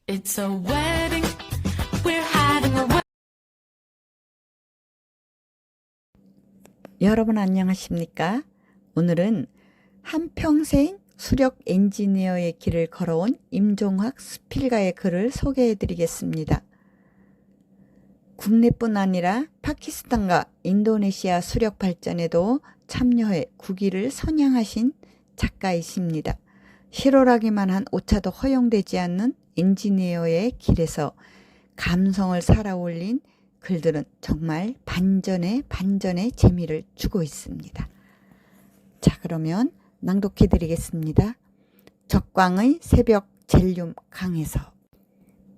It's a wedding. We're having a wedding. 여러분 안녕하십니까? 오늘은 한평생 수력 엔지니어의 길을 걸어온 임종학 스필가의 글을 소개해 드리겠습니다. 국내뿐 아니라 파키스탄과 인도네시아 수력 발전에도 참여해 국위를 선양하신 작가이십니다. 실오라기만 한 오차도 허용되지 않는 엔지니어의 길에서 감성을 살아올린 글들은 정말 반전에 재미를 주고 있습니다. 자, 그러면 낭독해 드리겠습니다. 적광의 새벽 젤륨 강에서.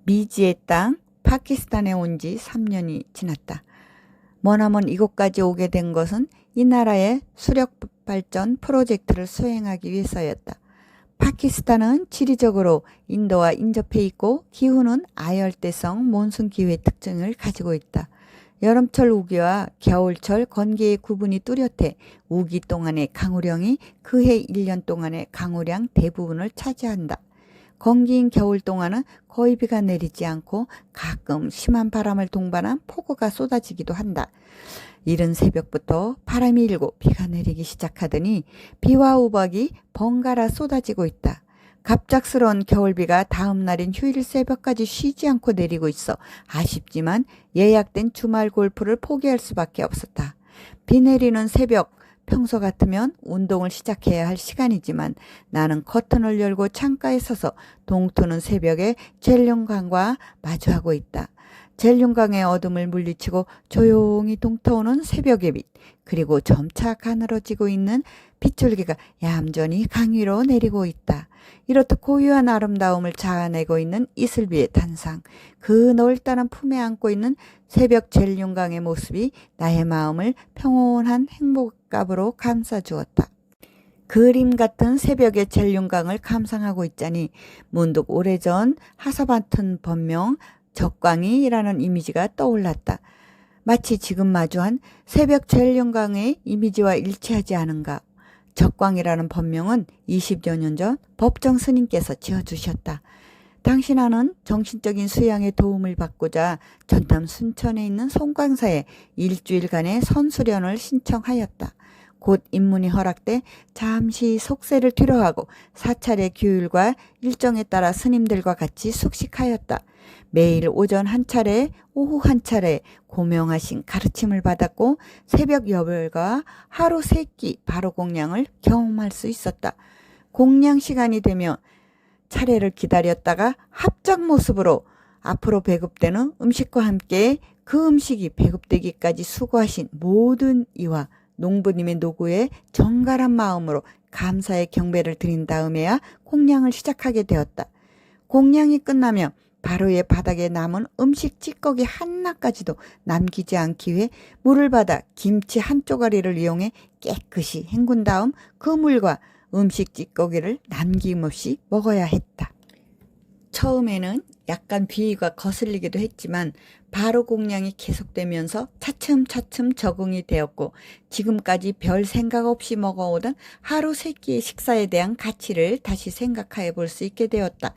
미지의 땅 파키스탄에 온 지 3년이 지났다. 머나먼 이곳까지 오게 된 것은 이 나라의 수력 발전 프로젝트를 수행하기 위해서였다. 파키스탄은 지리적으로 인도와 인접해 있고 기후는 아열대성 몬순 기후의 특징을 가지고 있다. 여름철 우기와 겨울철 건기의 구분이 뚜렷해 우기 동안의 강우량이 그해 1년 동안의 강우량 대부분을 차지한다. 건기인 겨울 동안은 거의 비가 내리지 않고 가끔 심한 바람을 동반한 폭우가 쏟아지기도 한다. 이른 새벽부터 바람이 일고 비가 내리기 시작하더니 비와 우박이 번갈아 쏟아지고 있다. 갑작스러운 겨울비가 다음 날인 휴일 새벽까지 쉬지 않고 내리고 있어 아쉽지만 예약된 주말 골프를 포기할 수밖에 없었다. 비 내리는 새벽, 평소 같으면 운동을 시작해야 할 시간이지만 나는 커튼을 열고 창가에 서서 동트는 새벽에 젤륨강과 마주하고 있다. 젤륨강의 어둠을 물리치고 조용히 동터오는 새벽의 빛, 그리고 점차 가늘어지고 있는 빗줄기가 얌전히 강 위로 내리고 있다. 이렇듯 고유한 아름다움을 자아내고 있는 이슬비의 단상, 그 넓다란 품에 안고 있는 새벽 젤륨강의 모습이 나의 마음을 평온한 행복감으로 감싸주었다. 그림 같은 새벽의 젤륨강을 감상하고 있자니 문득 오래전 하사바튼 법명 적광이라는 이미지가 떠올랐다. 마치 지금 마주한 새벽 젤륨강의 이미지와 일치하지 않은가. 적광이라는 법명은 20여 년 전 법정 스님께서 지어주셨다. 당시 나는 정신적인 수양에 도움을 받고자 전남 순천에 있는 송광사에 일주일간의 선수련을 신청하였다. 곧 입문이 허락돼 잠시 속세를 뒤로하고 사찰의 규율과 일정에 따라 스님들과 같이 숙식하였다. 매일 오전 한 차례, 오후 한 차례 고명하신 가르침을 받았고 새벽 여별과 하루 세 끼 바로 공양을 경험할 수 있었다. 공양 시간이 되면 차례를 기다렸다가 합작 모습으로 앞으로 배급되는 음식과 함께 그 음식이 배급되기까지 수고하신 모든 이와 농부님의 노고에 정갈한 마음으로 감사의 경배를 드린 다음에야 공양을 시작하게 되었다. 공양이 끝나면 바로의 바닥에 남은 음식 찌꺼기 하나까지도 남기지 않기 위해 물을 받아 김치 한 쪼가리를 이용해 깨끗이 헹군 다음 그 물과 음식 찌꺼기를 남김없이 먹어야 했다. 처음에는 약간 비위가 거슬리기도 했지만 바로 공양이 계속되면서 차츰차츰 적응이 되었고 지금까지 별 생각 없이 먹어오던 하루 세 끼의 식사에 대한 가치를 다시 생각해 볼 수 있게 되었다.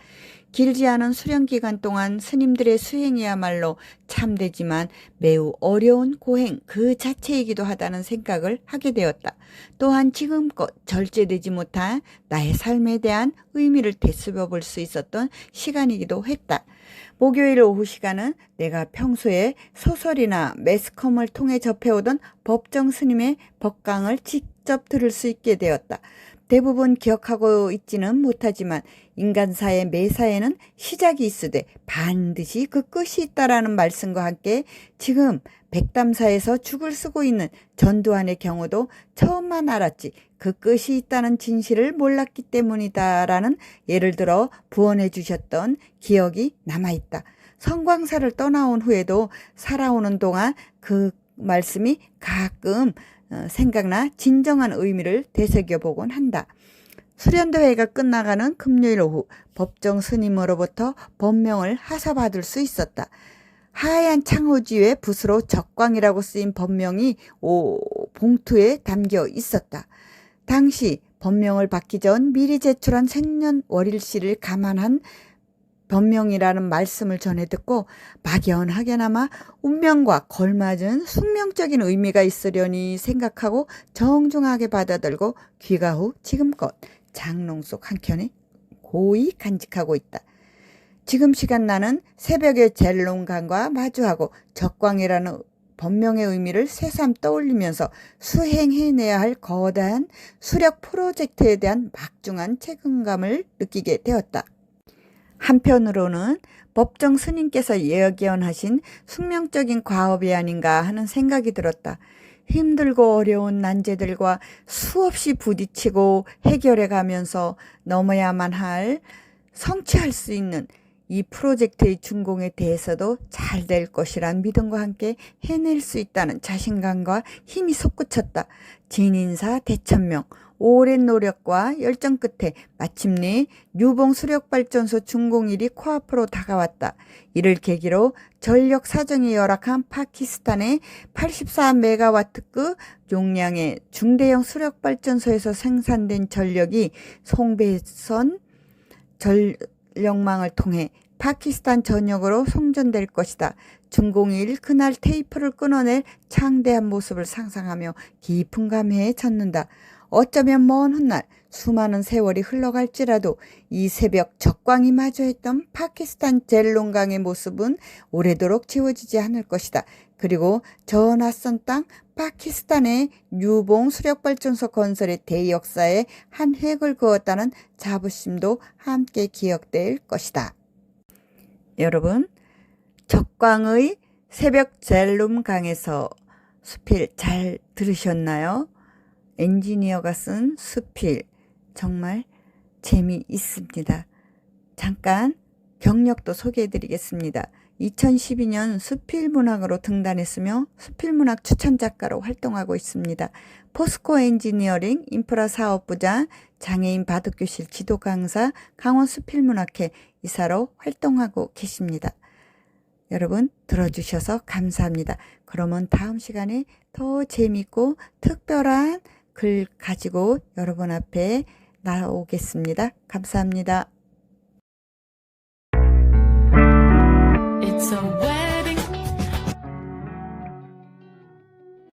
길지 않은 수련 기간 동안 스님들의 수행이야말로 참되지만 매우 어려운 고행 그 자체이기도 하다는 생각을 하게 되었다. 또한 지금껏 절제되지 못한 나의 삶에 대한 의미를 되새겨 볼 수 있었던 시간이기도 했다. 목요일 오후 시간은 내가 평소에 소설이나 매스컴을 통해 접해오던 법정 스님의 법강을 직접 들을 수 있게 되었다. 대부분 기억하고 있지는 못하지만 인간사의 매사에는 시작이 있으되 반드시 그 끝이 있다라는 말씀과 함께 지금 백담사에서 죽을 쓰고 있는 전두환의 경우도 처음만 알았지 그 끝이 있다는 진실을 몰랐기 때문이다라는 예를 들어 부언해 주셨던 기억이 남아있다. 성광사를 떠나온 후에도 살아오는 동안 그 말씀이 가끔 생각나 진정한 의미를 되새겨보곤 한다. 수련대회가 끝나가는 금요일 오후 법정 스님으로부터 법명을 하사받을 수 있었다. 하얀 창호지에 붓으로 적광이라고 쓰인 법명이 봉투에 담겨 있었다. 당시 법명을 받기 전 미리 제출한 생년월일시를 감안한 변명이라는 말씀을 전해 듣고 막연하게나마 운명과 걸맞은 숙명적인 의미가 있으려니 생각하고 정중하게 받아들고 귀가 후 지금껏 장롱 속 한켠에 고이 간직하고 있다. 지금 시간 나는 새벽에 젤롱강과 마주하고 적광이라는 법명의 의미를 새삼 떠올리면서 수행해내야 할 거대한 수력 프로젝트에 대한 막중한 책임감을 느끼게 되었다. 한편으로는 법정 스님께서 예견하신 숙명적인 과업이 아닌가 하는 생각이 들었다. 힘들고 어려운 난제들과 수없이 부딪히고 해결해 가면서 넘어야만 할 성취할 수 있는 이 프로젝트의 준공에 대해서도 잘 될 것이란 믿음과 함께 해낼 수 있다는 자신감과 힘이 솟구쳤다. 진인사 대천명, 오랜 노력과 열정 끝에 마침내 유봉 수력발전소 준공일이 코앞으로 다가왔다. 이를 계기로 전력 사정이 열악한 파키스탄의 84메가와트급 용량의 중대형 수력발전소에서 생산된 전력이 송배선 전력망을 통해 파키스탄 전역으로 송전될 것이다. 준공일 그날 테이프를 끊어낼 창대한 모습을 상상하며 깊은 감회에 젖는다. 어쩌면 먼 훗날 수많은 세월이 흘러갈지라도 이 새벽 적광이 마주했던 파키스탄 젤롱강의 모습은 오래도록 지워지지 않을 것이다. 그리고 저 낯선 땅 파키스탄의 유봉 수력발전소 건설의 대역사에 한 획을 그었다는 자부심도 함께 기억될 것이다. 여러분, 적광의 새벽 젤룸강에서 수필 잘 들으셨나요? 엔지니어가 쓴 수필 정말 재미있습니다. 잠깐 경력도 소개해드리겠습니다. 2012년 수필문학으로 등단했으며 수필문학 추천작가로 활동하고 있습니다. 포스코 엔지니어링 인프라 사업부장, 장애인 바둑교실 지도 강사, 강원 수필문학회 이사로 활동하고 계십니다. 여러분 들어주셔서 감사합니다. 그러면 다음 시간에 더 재미있고 특별한 글 가지고 여러분 앞에 나오겠습니다. 감사합니다. It's a